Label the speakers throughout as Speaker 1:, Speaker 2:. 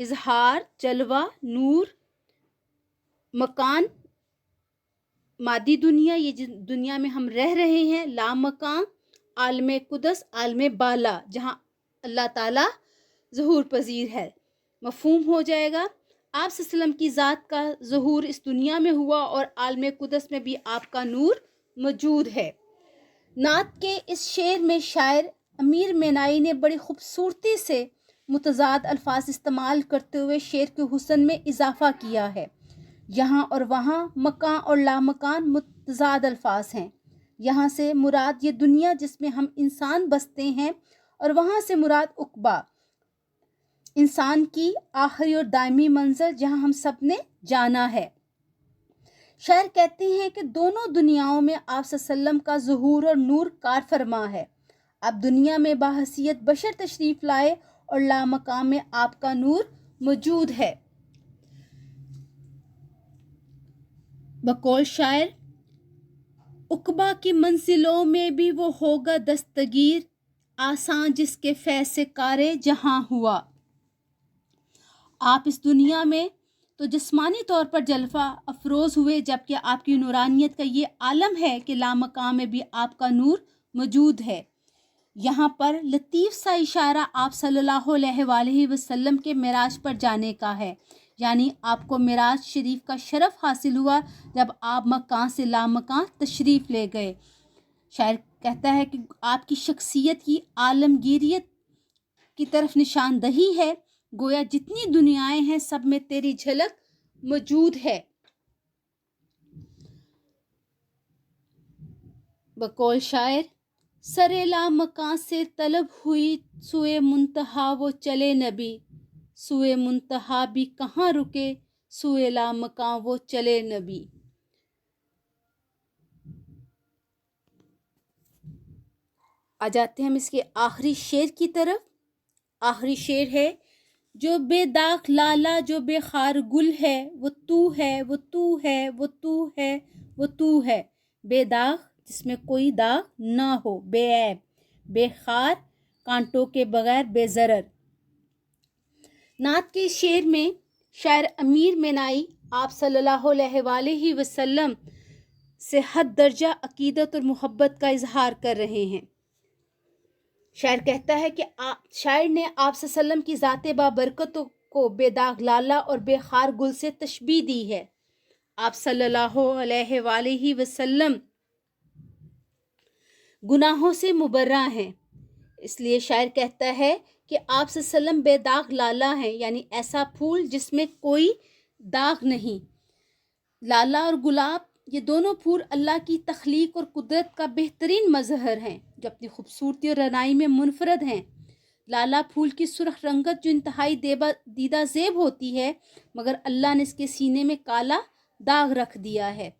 Speaker 1: اظہار، جلوہ، نور، مکان مادی دنیا، یہ جس دنیا میں ہم رہ رہے ہیں، لامکان عالم قدس، عالم بالا جہاں اللہ تعالیٰ ظہور پذیر ہے۔ مفہوم ہو جائے گا، آپ صلی اللہ علیہ وسلم کی ذات کا ظہور اس دنیا میں ہوا اور عالم قدس میں بھی آپ کا نور موجود ہے۔ نعت کے اس شعر میں شاعر امیر مینائی نے بڑی خوبصورتی سے متضاد الفاظ استعمال کرتے ہوئے شعر کے حسن میں اضافہ کیا ہے۔ یہاں اور وہاں، مکان اور لامکان متضاد الفاظ ہیں۔ یہاں سے مراد یہ دنیا جس میں ہم انسان بستے ہیں، اور وہاں سے مراد عقبیٰ، انسان کی آخری اور دائمی منزل جہاں ہم سب نے جانا ہے۔ شاعر کہتے ہیں کہ دونوں دنیاؤں میں آپ صلی اللہ علیہ وسلم کا ظہور اور نور کار فرما ہے۔ آپ دنیا میں باحثیت بشر تشریف لائے اور لامکان میں آپ کا نور موجود ہے۔ بقول شاعر، عقبیٰ کی منزلوں میں بھی وہ ہوگا دستگیر، آسان جس کے فیض سے کارے جہاں ہوا۔ آپ اس دنیا میں تو جسمانی طور پر جلوہ افروز ہوئے، جبکہ آپ کی نورانیت کا یہ عالم ہے کہ لامکان میں بھی آپ کا نور موجود ہے۔ یہاں پر لطیف سا اشارہ آپ صلی اللہ علیہ وآلہ وسلم کے معراج پر جانے کا ہے، یعنی آپ کو معراج شریف کا شرف حاصل ہوا جب آپ مکان سے لامکان تشریف لے گئے۔ شاعر کہتا ہے کہ آپ کی شخصیت کی عالمگیریت کی طرف نشاندہی ہے، گویا جتنی دنیایں ہیں سب میں تیری جھلک موجود ہے۔ بقول شاعر، سرے لامکان سے طلب ہوئی سوئے منتہا وہ چلے نبی، سوئے منتہا بھی کہاں رکے، سوئے لامکان وہ چلے نبی۔ آ جاتے ہیں ہم اس کے آخری شعر کی طرف۔ آخری شعر ہے، جو بے داغ لالا جو بے خار گل ہے، وہ تو ہے، وہ تو ہے، وہ تو ہے، وہ تو ہے۔ بے داغ جس میں کوئی داغ نہ ہو، بے عیب، بے خار کانٹوں کے بغیر، بے ضرر۔ نعت کے شعر میں شاعر امیر مینائی آپ صلی اللہ علیہ وآلہ وسلم سے حد درجہ عقیدت اور محبت کا اظہار کر رہے ہیں۔ شاعر کہتا ہے کہ شاعر نے آپ صلی اللہ علیہ وسلم کی ذات بابرکتوں کو بے داغ لالا اور بے خار گل سے تشبیہ دی ہے۔ آپ صلی اللہ علیہ وآلہ وسلم گناہوں سے مبرہ ہیں، اس لیے شاعر کہتا ہے کہ آپ صلی اللہ علیہ وسلم بے داغ لالا ہیں، یعنی ایسا پھول جس میں کوئی داغ نہیں۔ لالا اور گلاب یہ دونوں پھول اللہ کی تخلیق اور قدرت کا بہترین مظہر ہیں، جو اپنی خوبصورتی اور رنائی میں منفرد ہیں۔ لالا پھول کی سرخ رنگت جو انتہائی دیدہ زیب ہوتی ہے، مگر اللہ نے اس کے سینے میں کالا داغ رکھ دیا ہے۔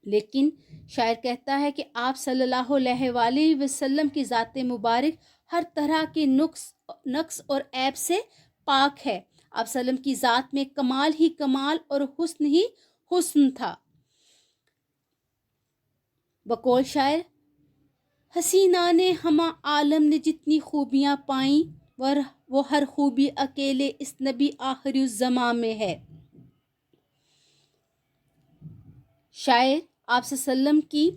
Speaker 1: لیکن شاعر کہتا ہے کہ آپ صلی اللہ علیہ وآلہ وسلم کی ذات مبارک ہر طرح کے نقص اور عیب سے پاک ہے۔ آپ صلی اللہ علیہ وسلم کی ذات میں کمال ہی کمال اور حسن ہی حسن تھا۔ بقول شاعر، حسینان ہما عالم نے جتنی خوبیاں پائیں، وہ ہر خوبی اکیلے اس نبی آخری الزماں میں ہے۔ شاعر آپ صلی اللہ علیہ وسلم کی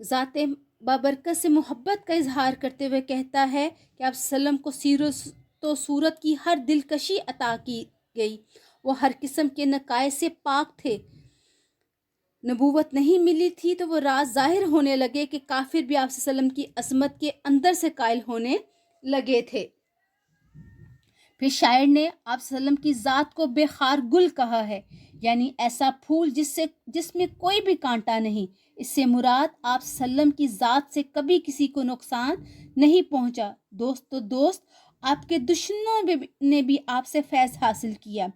Speaker 1: ذات بابرکت سے محبت کا اظہار کرتے ہوئے کہتا ہے کہ آپ صلی اللہ علیہ وسلم کو سیرت و صورت کی ہر دلکشی عطا کی گئی، وہ ہر قسم کے نقائص سے پاک تھے۔ نبوت نہیں ملی تھی تو وہ راز ظاہر ہونے لگے کہ کافر بھی آپ صلی اللہ علیہ وسلم کی عظمت کے اندر سے قائل ہونے لگے تھے۔ پھر شاعر نے آپ صلی اللہ علیہ وسلم کی ذات کو بے خار گل کہا ہے، یعنی ایسا پھول جس میں کوئی بھی کانٹا نہیں۔ اس سے مراد آپ صلی اللہ علیہ وسلم کی ذات سے کبھی کسی کو نقصان نہیں پہنچا۔ دوست تو دوست، آپ کے دشمنوں نے بھی آپ سے فیض حاصل کیا۔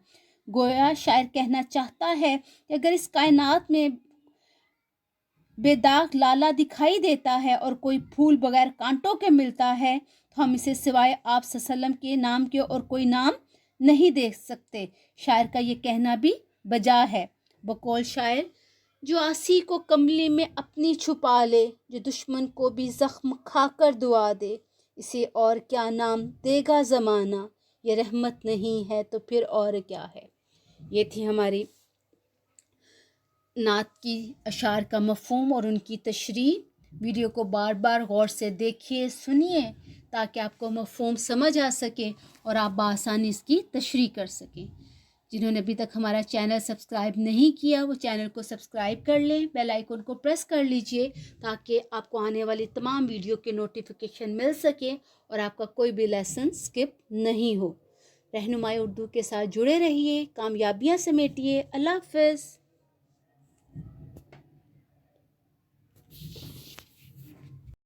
Speaker 1: گویا شاعر کہنا چاہتا ہے کہ اگر اس کائنات میں بے داغ لالا دکھائی دیتا ہے اور کوئی پھول بغیر کانٹوں کے ملتا ہے تو ہم اسے سوائے آپ صلی اللہ علیہ وسلم کے نام کے اور کوئی نام نہیں دیکھ سکتے۔ شاعر کا یہ کہنا بھی بجا ہے۔ بقول شاعر، جو آسی کو کملی میں اپنی چھپا لے، جو دشمن کو بھی زخم کھا کر دعا دے، اسے اور کیا نام دے گا زمانہ، یہ رحمت نہیں ہے تو پھر اور کیا ہے۔ یہ تھی ہماری نعت کی اشعار کا مفہوم اور ان کی تشریح۔ ویڈیو کو بار بار غور سے دیکھیے، سنیے، تاکہ آپ کو مفہوم سمجھ آ سکے اور آپ بآسانی اس کی تشریح کر سکیں۔ جنہوں نے ابھی تک ہمارا چینل سبسکرائب نہیں کیا وہ چینل کو سبسکرائب کر لیں، بیل آئیکن کو پریس کر لیجئے تاکہ آپ کو آنے والی تمام ویڈیو کے نوٹیفیکیشن مل سکے اور آپ کا کوئی بھی لیسن سکپ نہیں ہو۔ رہنمائی اردو کے ساتھ جڑے رہیے، کامیابیاں سمیٹیے۔ اللہ حافظ۔